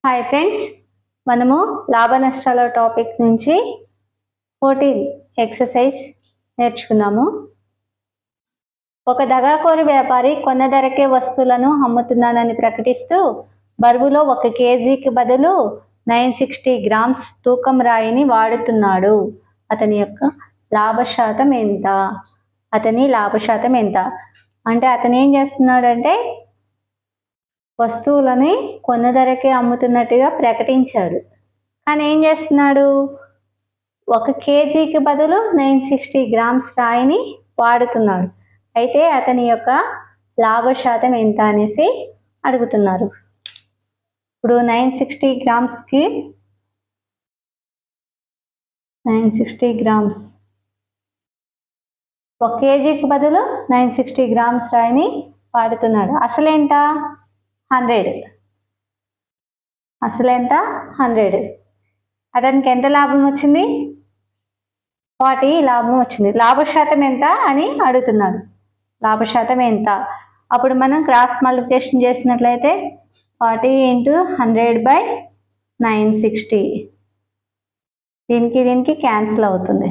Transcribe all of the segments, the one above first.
Hi friends, మనము లాభ నష్టాల టాపిక్ నుంచి 14 ఎక్సర్సైజ్ నేర్చుకుందాము. ఒక దగాకోరు వ్యాపారి కొన్న ధరకే వస్తువులను అమ్ముతున్నానని ప్రకటిస్తూ బరువులో 1 కేజీకి బదులు 960 గ్రామ్స్ తూకం రాయిని వాడుతున్నాడు. అతని లాభశాతం ఎంత? అంటే అతను ఏం చేస్తున్నాడంటే వస్తువులని కొన్న ధరకే అమ్ముతున్నట్టుగా ప్రకటించాడు. కానీ ఏం చేస్తున్నాడు? 1 కేజీకి బదులు 960 గ్రామ్స్ రాయిని వాడుతున్నాడు. అయితే అతని యొక్క లాభశాతం ఎంత అనేసి అడుగుతున్నారు. ఇప్పుడు 960 గ్రామ్స్కి 960 గ్రామ్స్ 1 కేజీకి బదులు 960 గ్రామ్స్ రాయిని వాడుతున్నాడు. అసలేంట 100. అసలెంత 100. అతనికి ఎంత లాభం వచ్చింది? 40 లాభం వచ్చింది. లాభశాతం ఎంత అని అడుగుతున్నాడు. లాభశాతం ఎంత? అప్పుడు మనం క్రాస్ మల్టిప్లికేషన్ చేసినట్లయితే 40 × 100/960. దీనికి క్యాన్సిల్ అవుతుంది.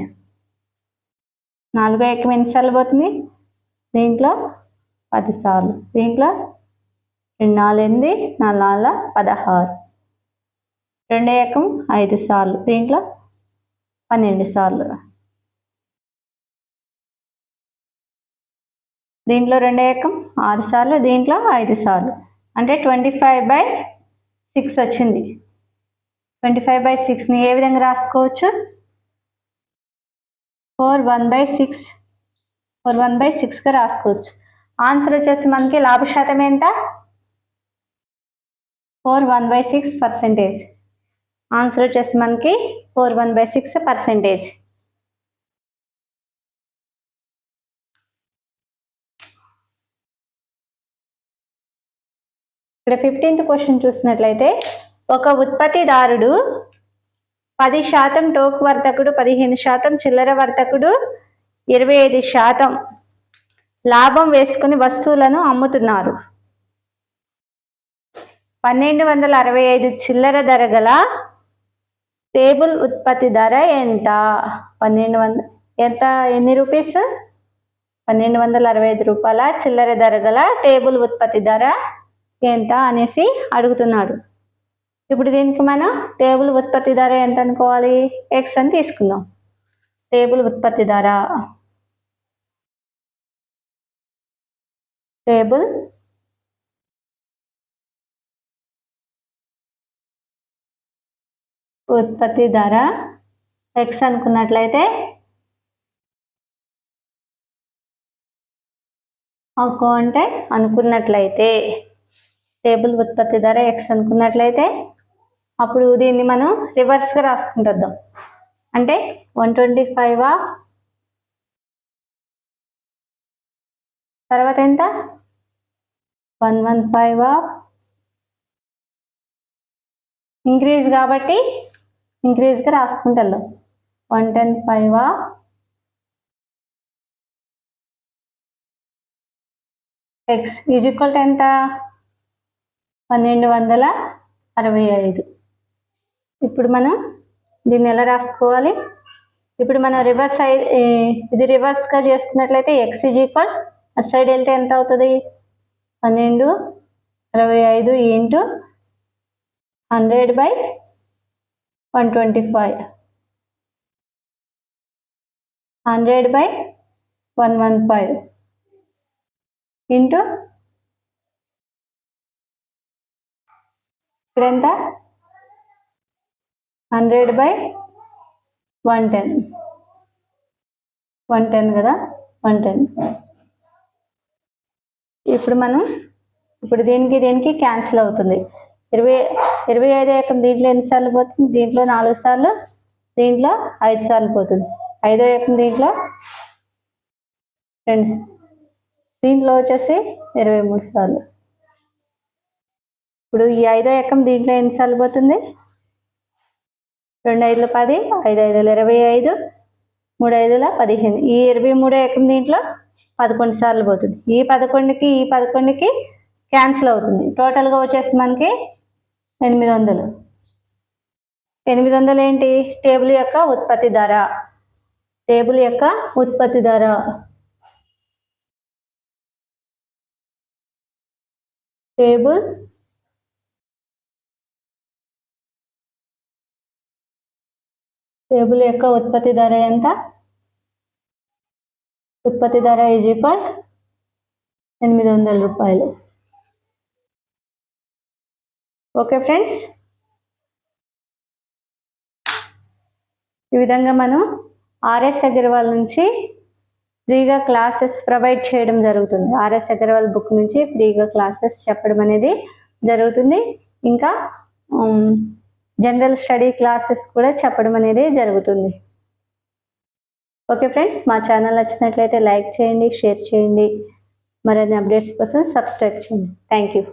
4 ఎక్కం ఎన్నిసార్లు పోతుంది? దీంట్లో 10 సార్లు. దీంట్లో 2 4 8, 4 4 16. 2 ఎక్కం 5 సార్లు. దీంట్లో 12 సార్లు. దీంట్లో 2 ఎక్కం 6 సార్లు. దీంట్లో 5 సార్లు. అంటే 25/6 వచ్చింది. 25/6ని ఏ విధంగా రాసుకోవచ్చు? 4/1/6గా రాసుకోవచ్చు. ఆన్సర్ వచ్చేసి మనకి లాభశాతం ఎంత? 4/1/6%. ఆన్సర్ వచ్చేసి మనకి 4/1/6%. ఇక్కడ 15th క్వశ్చన్ చూసినట్లయితే ఒక ఉత్పత్తిదారుడు 10% టోకు వర్తకుడు, 15% చిల్లర వర్తకుడు 25% లాభం వేసుకుని వస్తువులను అమ్ముతున్నారు. 1265 చిల్లర ధర గల టేబుల్ ఉత్పత్తి ధర ఎంత? 1200 ఎంత? ఎన్ని రూపీస్? 1265 రూపాయల చిల్లర ధర గల టేబుల్ ఉత్పత్తి ధర ఎంత అనేసి అడుగుతున్నాడు. ఇప్పుడు దీనికి మనం టేబుల్ ఉత్పత్తి ధర ఎంత అనుకోవాలి? ఎక్స్ అని తీసుకుందాం. టేబుల్ ఉత్పత్తి ధర ఎక్స్ అనుకున్నట్లయితే టేబుల్ ఉత్పత్తి ధర ఎక్స్ అనుకున్నట్లయితే అప్పుడు దీన్ని మనం రివర్స్గా రాసుకుంటుద్దాం. అంటే 125 తర్వాత ఎంత? 115 ఇంక్రీజ్ కాబట్టి ఇంక్రీజ్గా రాసుకుంటాం. 115 ఎక్స్ ఈజ్ ఈక్వల్ టు ఎంత? 1265. ఇప్పుడు మనం దీన్ని ఎలా రాసుకోవాలి? ఇప్పుడు మనం ఇది రివర్స్గా చేసుకున్నట్లయితే ఎక్స్ ఈజ్ ఈక్వల్ అటు సైడ్ వెళ్తే ఎంత అవుతుంది? 1265 × 100/125 100/115 ఇంటూ ఇక్కడ ఎంత? 100/110 110 కదా, 110. ఇప్పుడు దీనికి క్యాన్సిల్ అవుతుంది. 25 ఎక్కం దీంట్లో ఎన్నిసార్లు పోతుంది? దీంట్లో 4 సార్లు. దీంట్లో 5 సార్లు పోతుంది. 5వ ఎక్కం దీంట్లో 2, దీంట్లో వచ్చేసి 23 సార్లు. ఇప్పుడు ఈ 5వ ఎక్కం దీంట్లో ఎన్నిసార్లు పోతుంది? 2 5 10, 5 5 25, 3 5 15. ఈ 23వ ఎక్కం దీంట్లో 11 సార్లు పోతుంది. ఈ 11కి క్యాన్సిల్ అవుతుంది. టోటల్గా వచ్చేసి మనకి 800. 800 ఏంటి? టేబుల్ యొక్క ఉత్పత్తి ధర. టేబుల్ యొక్క ఉత్పత్తి ధర. టేబుల్ యొక్క ఉత్పత్తి ధర ఎంత? ఉత్పత్తి ధర ఈజ్ ఈక్వల్ 800 రూపాయలు. ఓకే ఫ్రెండ్స్, ఈ విధంగా మనం ఆర్ఎస్ అగర్వాల్ నుంచి ఫ్రీగా క్లాసెస్ ప్రొవైడ్ చేయడం జరుగుతుంది. ఆర్ఎస్ అగర్వాల్ బుక్ నుంచి ఫ్రీగా క్లాసెస్ చెప్పడం అనేది జరుగుతుంది. ఇంకా జనరల్ స్టడీ క్లాసెస్ కూడా చెప్పడం అనేది జరుగుతుంది. ఓకే ఫ్రెండ్స్, మా ఛానల్ నచ్చినట్లయితే లైక్ చేయండి, షేర్ చేయండి. మరిన్ని అప్డేట్స్ కోసం సబ్స్క్రైబ్ చేయండి. Thank you.